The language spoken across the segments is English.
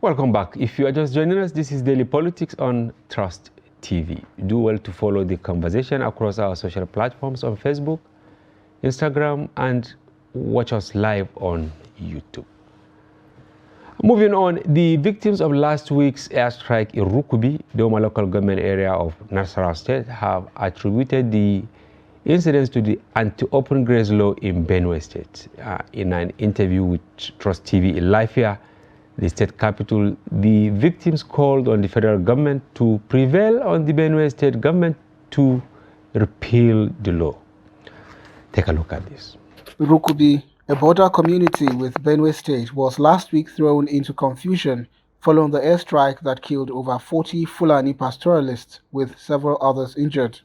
Welcome back. If you are just joining us, this is Daily Politics on Trust TV. Do well to follow the conversation across our social platforms on Facebook, Instagram, and watch us live on YouTube. Moving on, the victims of last week's airstrike in Rukubi, Doma local government area of Nasarawa State, have attributed the incidents to the anti-open graze law in Benue State. In an interview with Trust TV in Lafia, the state capital, the victims called on the federal government to prevail on the Benue State government to repeal the law. Take a look at this. Rukubi, a border community with Benue State, was last week thrown into confusion following the airstrike that killed over 40 Fulani pastoralists with several others injured.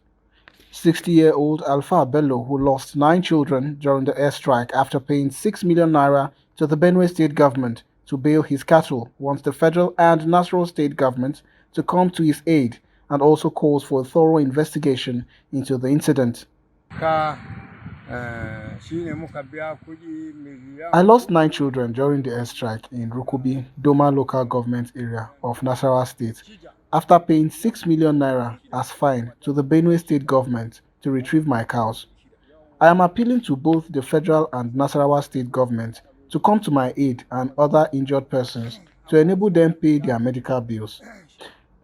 60-year-old Alpha Bello, who lost 9 children during the airstrike after paying 6 million naira to the Benue State government to bail his cattle, wants the federal and Nasarawa State government to come to his aid, and also calls for a thorough investigation into the incident. I lost 9 children during the airstrike in Rukubi, Doma local government area of Nasarawa State after paying 6 million naira as fine to the Benue State government to retrieve my cows. I am appealing to both the federal and Nasarawa State government to come to my aid and other injured persons to enable them pay their medical bills.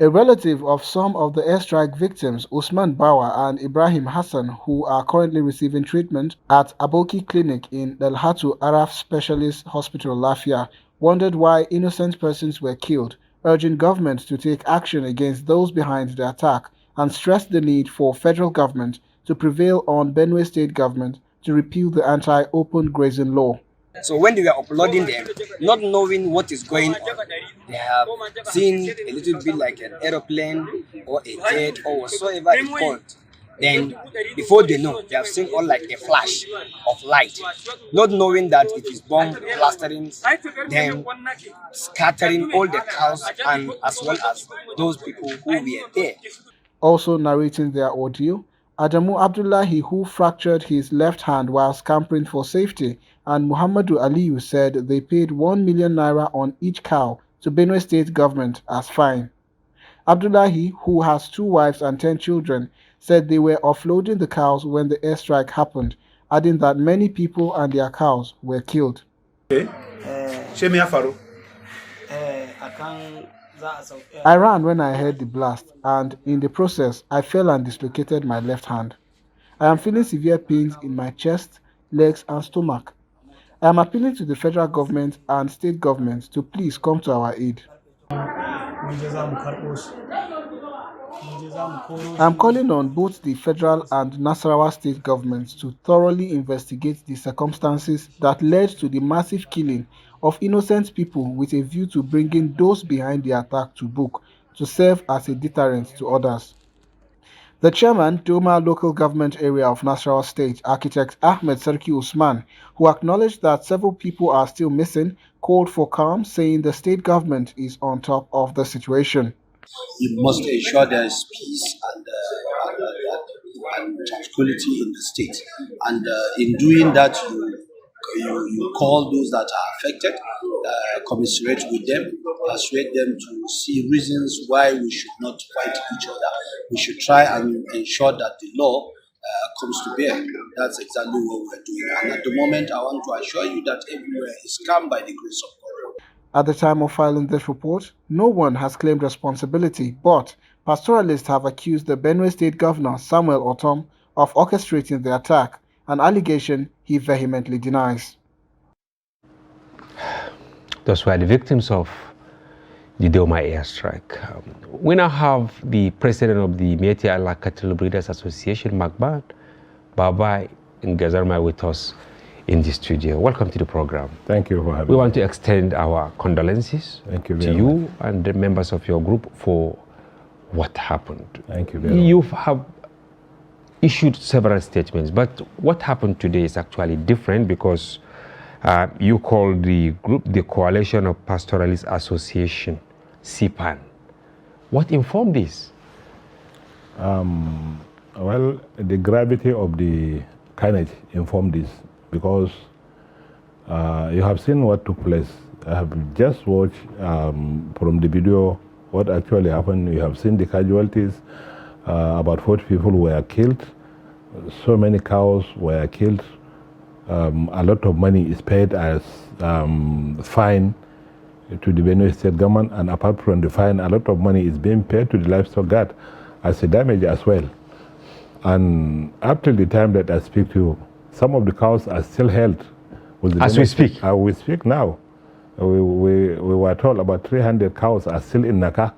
A relative of some of the airstrike victims, Usman Bawa and Ibrahim Hassan, who are currently receiving treatment at Aboki Clinic in Dalhatu Araf Specialist Hospital, Lafia, wondered why innocent persons were killed, urging government to take action against those behind the attack, and stressed the need for federal government to prevail on Benue State government to repeal the anti-open grazing law. So when they were uploading them, not knowing what is going on, they have seen a little bit like an aeroplane or a jet or whatsoever it's called. Then before they know, they have seen all like a flash of light, not knowing that it is bomb blastering, then scattering all the cows and as well as those people who were there. Also narrating their ordeal, Adamu Abdullahi, who fractured his left hand while scampering for safety, and Muhammadu Aliyu said they paid 1 million naira on each cow to Benue State government as fine. Abdullahi, who has 2 wives and 10 children, said they were offloading the cows when the airstrike happened, adding that many people and their cows were killed. I ran when I heard the blast, and in the process, I fell and dislocated my left hand. I am feeling severe pains in my chest, legs, and stomach. I am appealing to the federal government and state governments to please come to our aid. I am calling on both the federal and Nasarawa state governments to thoroughly investigate the circumstances that led to the massive killing of innocent people with a view to bringing those behind the attack to book to serve as a deterrent to others. The chairman, Doma local government area of Nasarawa State, architect Ahmed Sarki Usman, who acknowledged that several people are still missing, called for calm, saying the state government is on top of the situation. You must ensure there is peace and tranquility in the state. And in doing that, you call those that are affected, commiserate with them, persuade them to see reasons why we should not fight each other. We should try and ensure that the law comes to bear. That's exactly what we're doing. And at the moment, I want to assure you that everywhere is calm by the grace of God. At the time of filing this report, no one has claimed responsibility, but pastoralists have accused the Benue State Governor, Samuel Otom, of orchestrating the attack, an allegation he vehemently denies. Those were the victims of the Doma airstrike. We now have the president of the Miyetti Cattle Breeders Association, MACBAN, Othman Ngelzarma, with us in the studio. Welcome to the program. Thank you for having me. We want to extend our condolences to you and the members of your group for what happened. Thank you very much. You have issued several statements, but what happened today is actually different because you called the group the Coalition of Pastoralist Association, CPAN. What informed this? Well, the gravity of the carnage informed this because you have seen what took place I have just watched from the video what actually happened. You have seen the casualties. About 40 people were killed. So many cows were killed. A lot of money is paid as fine to the Benue state government, and apart from the fine, a lot of money is being paid to the livestock guard as a damage as well. And up till the time that I speak to you, some of the cows are still held. As we speak? As we speak now. We were told about 300 cows are still in Naka.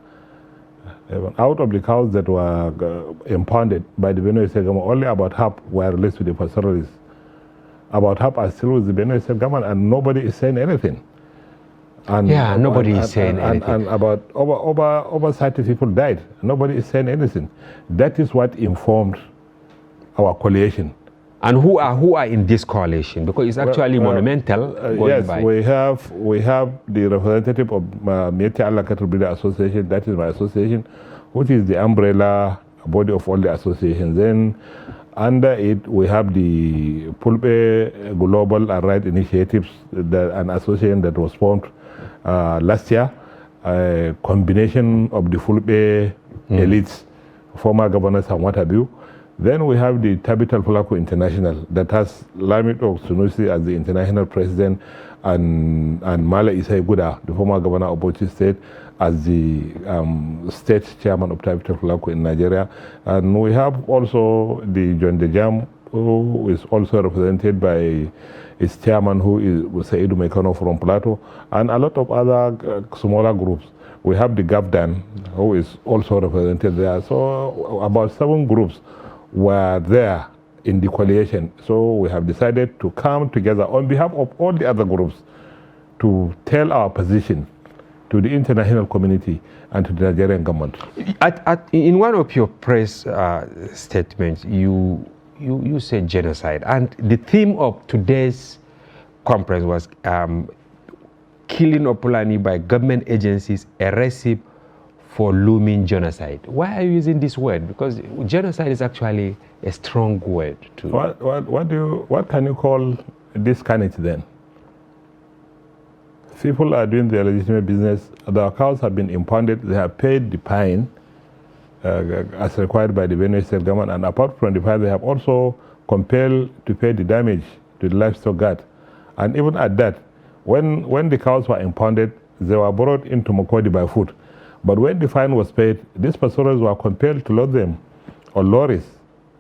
Out of the cows that were impounded by the Benue state government, only about half were released to the pastoralists. About half are still with the Benue state government, and nobody is saying anything. And nobody is saying anything. And about over 30 people died. Nobody is saying anything. That is what informed our coalition. And who are in this coalition? Because it's actually monumental. Yes, we have the representative of Miyetti Allah Cattle Breeder Association. That is my association, which is the umbrella body of all the associations. Then under it, we have the Pulpe Global and Right Initiatives, an association that was formed last year, a combination of the Pulpe elites, former governors and what have you. Then we have the Tabital Fulako International that has Lamido Sunusi as the international president, and Mala Isai Guda, the former governor of Bauchi State, as the state chairman of Tabital Fulako in Nigeria. And we have also the John Dejam, who is also represented by his chairman, who is Saidu Mekano from Plateau, and a lot of other smaller groups. We have the Gavdan, who is also represented there. So about 7 groups were there in the coalition. So we have decided to come together on behalf of all the other groups to tell our position to the international community and to the Nigerian government. In one of your press statements, you said genocide, and the theme of today's conference was killing of Fulani by government agencies, a recipe for looming genocide. Why are you using this word? Because genocide is actually a strong word. What can you call this carnage then? People are doing their legitimate business. Their cows have been impounded. They have paid the fine as required by the Benue state government. And apart from the fine, they have also compelled to pay the damage to the livestock guard. And even at that, when the cows were impounded, they were brought into Makodi by foot. But when the fine was paid, these pastoralists were compelled to load them on lorries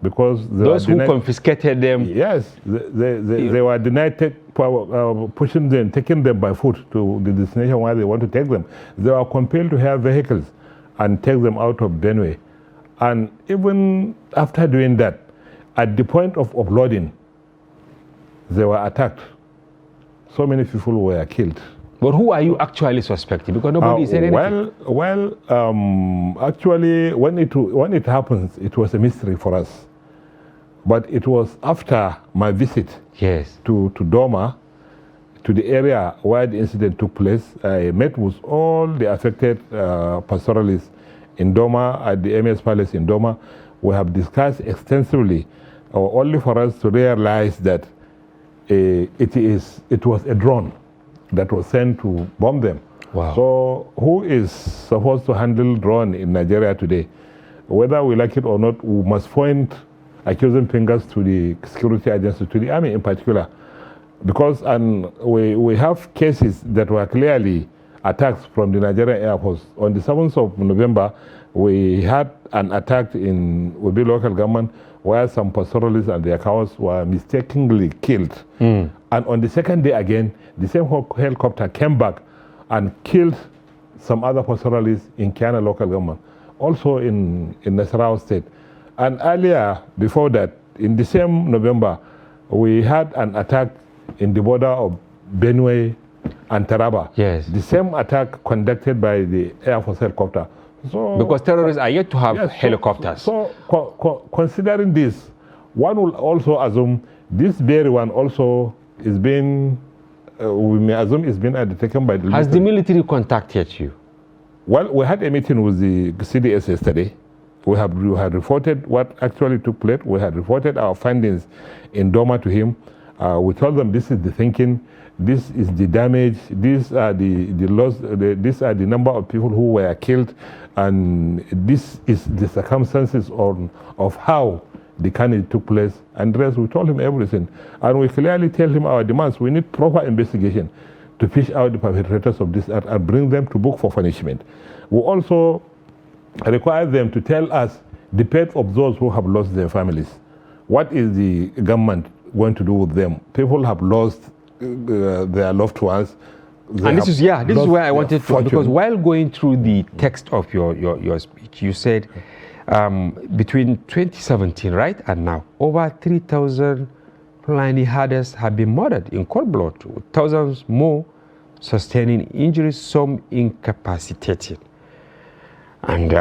because those who confiscated them. Yes, they were denied pushing them, taking them by foot to the destination where they want to take them. They were compelled to have vehicles and take them out of Benue. And even after doing that, at the point of offloading, they were attacked. So many people were killed. But who are you actually suspecting? Because nobody said anything. Actually, when it happens, it was a mystery for us. But it was after my visit to Doma, to the area where the incident took place. I met with all the affected pastoralists in Doma, at the MS Palace in Doma. We have discussed extensively, only for us to realize that it was a drone that was sent to bomb them. Wow. So who is supposed to handle drone in Nigeria today? Whether we like it or not, we must point accusing fingers to the security agencies, to the army in particular. Because we have cases that were clearly attacks from the Nigerian Air Force. On the 7th of November, we had an attack in Obi local government where some pastoralists and their cows were mistakenly killed. And on the second day again, the same helicopter came back and killed some other pastoralists in Kiana local government, also in Nasarawa state. And earlier, before that, in the same November, we had an attack in the border of Benue and Taraba. Yes. The same attack conducted by the Air Force helicopter. So, because terrorists are yet to have helicopters. So considering this, one will also assume this very one also is being, we may assume is being undertaken by the Has the military contacted you? Well, we had a meeting with the CDS yesterday. We had reported what actually took place. We had reported our findings in Doma to him. We told them this is the thinking, this is the damage, these are the loss, these are the number of people who were killed, and this is the circumstances of how the carnage took place. And the rest, we told him everything. And we clearly tell him our demands. We need proper investigation to fish out the perpetrators of this act and bring them to book for punishment. We also require them to tell us the fate of those who have lost their families. What is the government going to do with them? People have lost their loved ones. And this is where I wanted to, because while going through the text of your speech, you said between 2017, right, and now, over 3,000 Fulani herders have been murdered in cold blood, thousands more sustaining injuries, some incapacitated. And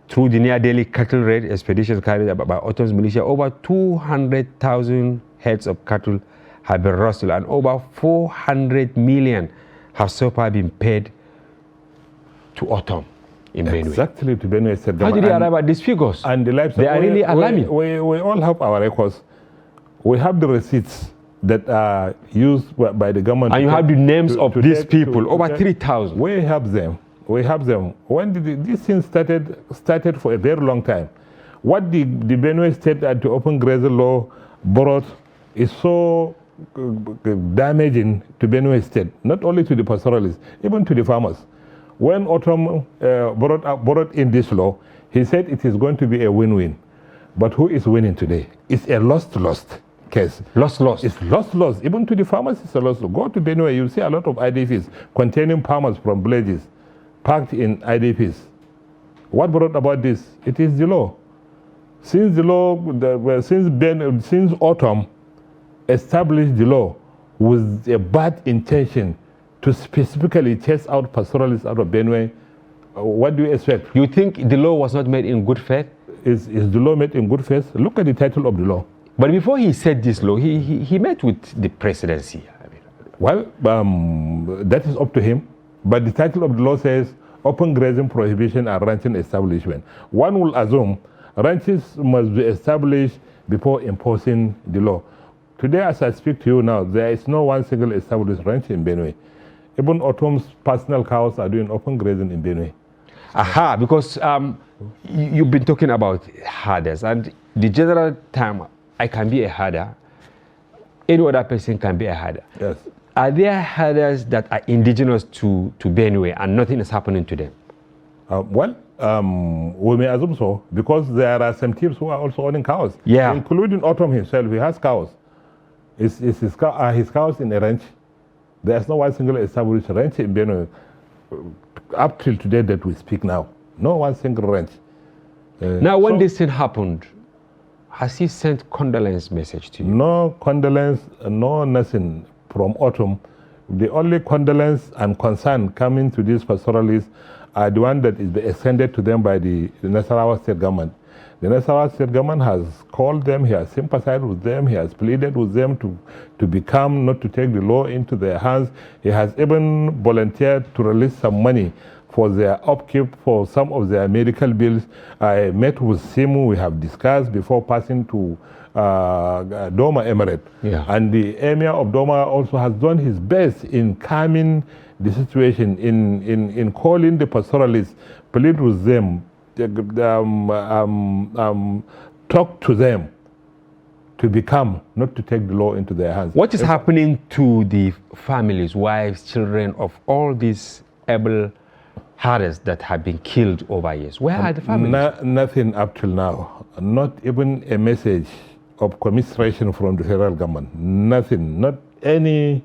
through the near-daily cattle raid expeditions carried out by Othman's militia, over 200,000 heads of cattle have been rustled, and over 400 million have so far been paid to Othman in Benue. Exactly, to Benue State How did you arrive at these figures? And the livestock, they are really alarming. We all have our records. We have the receipts that are used by the government. And you have the names of these people, over 3,000. We have them. We have them. When this thing started for a very long time. What the Benue State and the open grazing law brought is so damaging to Benue State, not only to the pastoralists, even to the farmers. When Othman brought in this law, he said it is going to be a win-win. But who is winning today? It's a lost case. Lost. It's lost. Even to the farmers, it's a lost. Go to Benue, you'll see a lot of IDPs containing farmers from villages parked in IDPs. What brought about this? It is the law. Since the law, since Othman established the law with a bad intention to specifically chase out pastoralists out of Benue, what do you expect? You think the law was not made in good faith? Is the law made in good faith? Look at the title of the law. But before he said this law, he met with the presidency. Well, that is up to him. But the title of the law says open grazing prohibition and ranching establishment. One will assume ranches must be established before imposing the law. Today, as I speak to you now, there is no one single established ranch in Benue. Even Othman's personal cows are doing open grazing in Benue. Aha, because you've been talking about herders, and the general term, I can be a herder, any other person can be a herder. Yes. Are there herders that are indigenous to Benue and nothing is happening to them? We may assume so, because there are some teams who are also owning cows, including Othman himself. He has cows. His cows in a ranch. There's no one single established ranch in Benue up till today that we speak now. No one single ranch. Now, when this thing happened, has he sent condolence message to you? No condolence, no nothing from Othman. The only condolence and concern coming to these pastoralists are the one that is extended to them by the Nasarawa state government. The Nasarawa state government has called them, he has sympathized with them, he has pleaded with them to become, not to take the law into their hands. He has even volunteered to release some money for their upkeep for some of their medical bills. I met with Simu, we have discussed before passing to Doma Emirate. And the Emir of Doma also has done his best in calming the situation, in calling the pastoralists, plead with them, talk to them to become, not to take the law into their hands. What is happening to the families, wives, children of all these able herders that have been killed over years? Where are the families? Nothing up till now. Not even a message of commiseration from the federal government. Nothing. Not any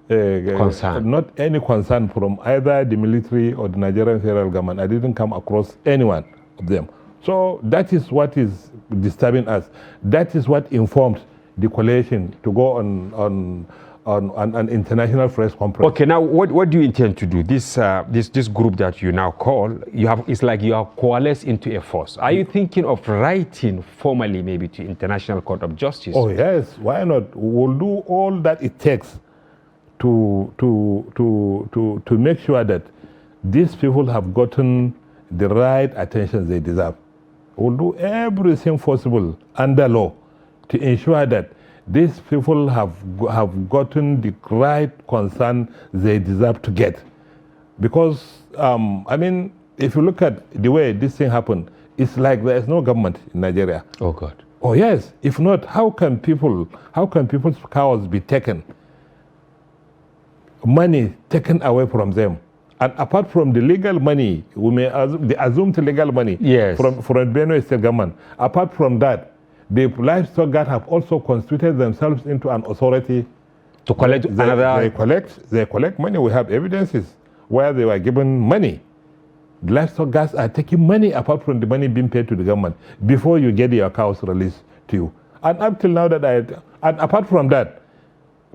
concern. Not any concern from either the military or the Nigerian federal government. I didn't come across anyone of them. So that is what is disturbing us. That is what informed the coalition to go on an international press conference. Okay, now what do you intend to do? This group that you now call, it's like you have coalesced into a force. Are you thinking of writing formally maybe to International Court of Justice? Oh yes, why not? We'll do all that it takes to make sure that these people have gotten the right attention they deserve. We'll do everything possible under law to ensure that these people have gotten the right concern they deserve to get. Because, I mean, if you look at the way this thing happened, it's like there is no government in Nigeria. Oh, God. Oh, yes. If not, how can people's cows be taken? Money taken away from them. And apart from the legal money, we may assume the assumed legal money yes. from Benue state government. Apart from that, the livestock guard have also constituted themselves into an authority to collect they collect money. We have evidences where they were given money. The livestock guards are taking money apart from the money being paid to the government before you get your cows released to you. And up till now and apart from that,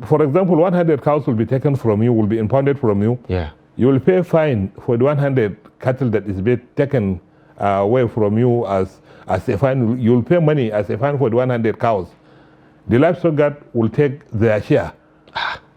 for example, 100 cows will be taken from you, will be impounded from you. Yeah. You will pay fine for the 100 cattle that is being taken away from you as a fine. You will pay money as a fine for the 100 cows. The livestock guard will take their share.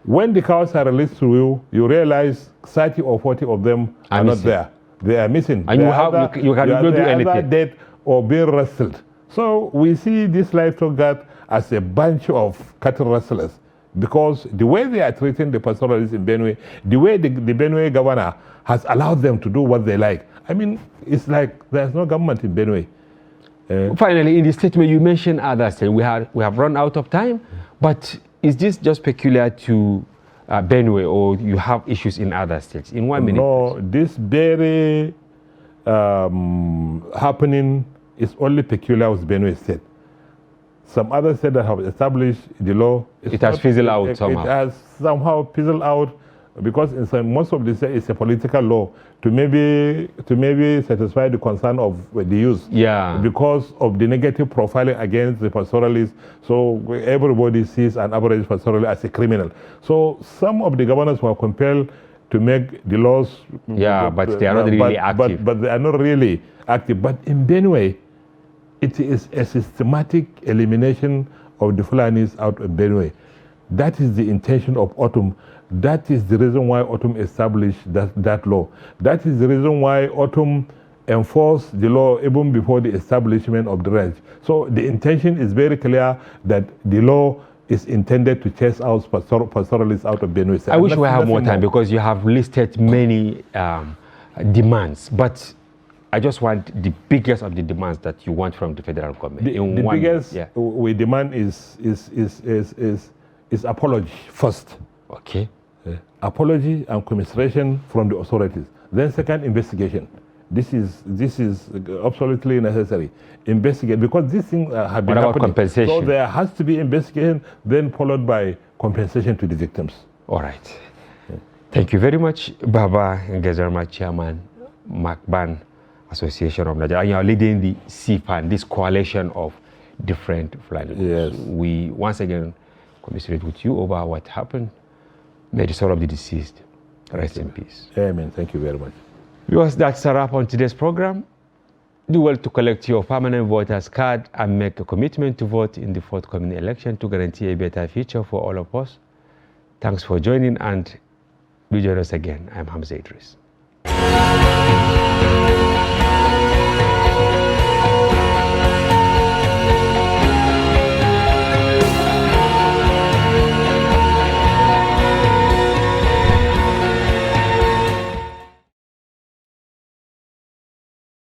When the cows are released to you, you realize 30 or 40 of them are not there. They are missing. And you cannot do anything. Either dead or being wrestled. So we see this livestock guard as a bunch of cattle rustlers, because the way they are treating the pastoralists in Benue, the way the Benue governor has allowed them to do what they like. I mean, it's like there's no government in Benue. Finally, in the statement, you mentioned other states. We have run out of time, but is this just peculiar to Benue, or you have issues in other states? In 1 minute. No, this very happening is only peculiar with Benue state. Some other states that have established the law, it has fizzled out somehow. It has somehow fizzled out because in most of the states it's a political law to maybe satisfy the concern of the youth. Yeah. Because of the negative profiling against the pastoralists, so everybody sees an average pastoralist as a criminal. So some of the governors were compelled to make the laws. Yeah, but they are not really active. But they are not really active. But in Benue, it is a systematic elimination of the Fulanis out of Benue. That is the intention of Autumn. That is the reason why Autumn established that law. That is the reason why Autumn enforced the law even before the establishment of the ranch. So the intention is very clear that the law is intended to chase out pastoralists out of Benue. I wish we had more time because you have listed many demands, but I just want the biggest of the demands that you want from the federal government. The biggest we demand is apology first. Okay. Apology and commiseration from the authorities. Then second, investigation. This is absolutely necessary. Investigate, because these things have been happening. Compensation? So there has to be investigation, then followed by compensation to the victims. All right. Thank you very much, Baba Ngelzarma, Chairman, MACBAN Association of Nigeria. And you are leading the CFAN, this coalition of different flight groups. Yes. We once again commiserate with you over what happened. May the soul of the deceased rest in peace. Amen. Thank you very much. Viewers, that's a wrap on today's program. Do well to collect your permanent voter's card and make a commitment to vote in the forthcoming election to guarantee a better future for all of us. Thanks for joining, and do join us again. I'm Hamza Idris.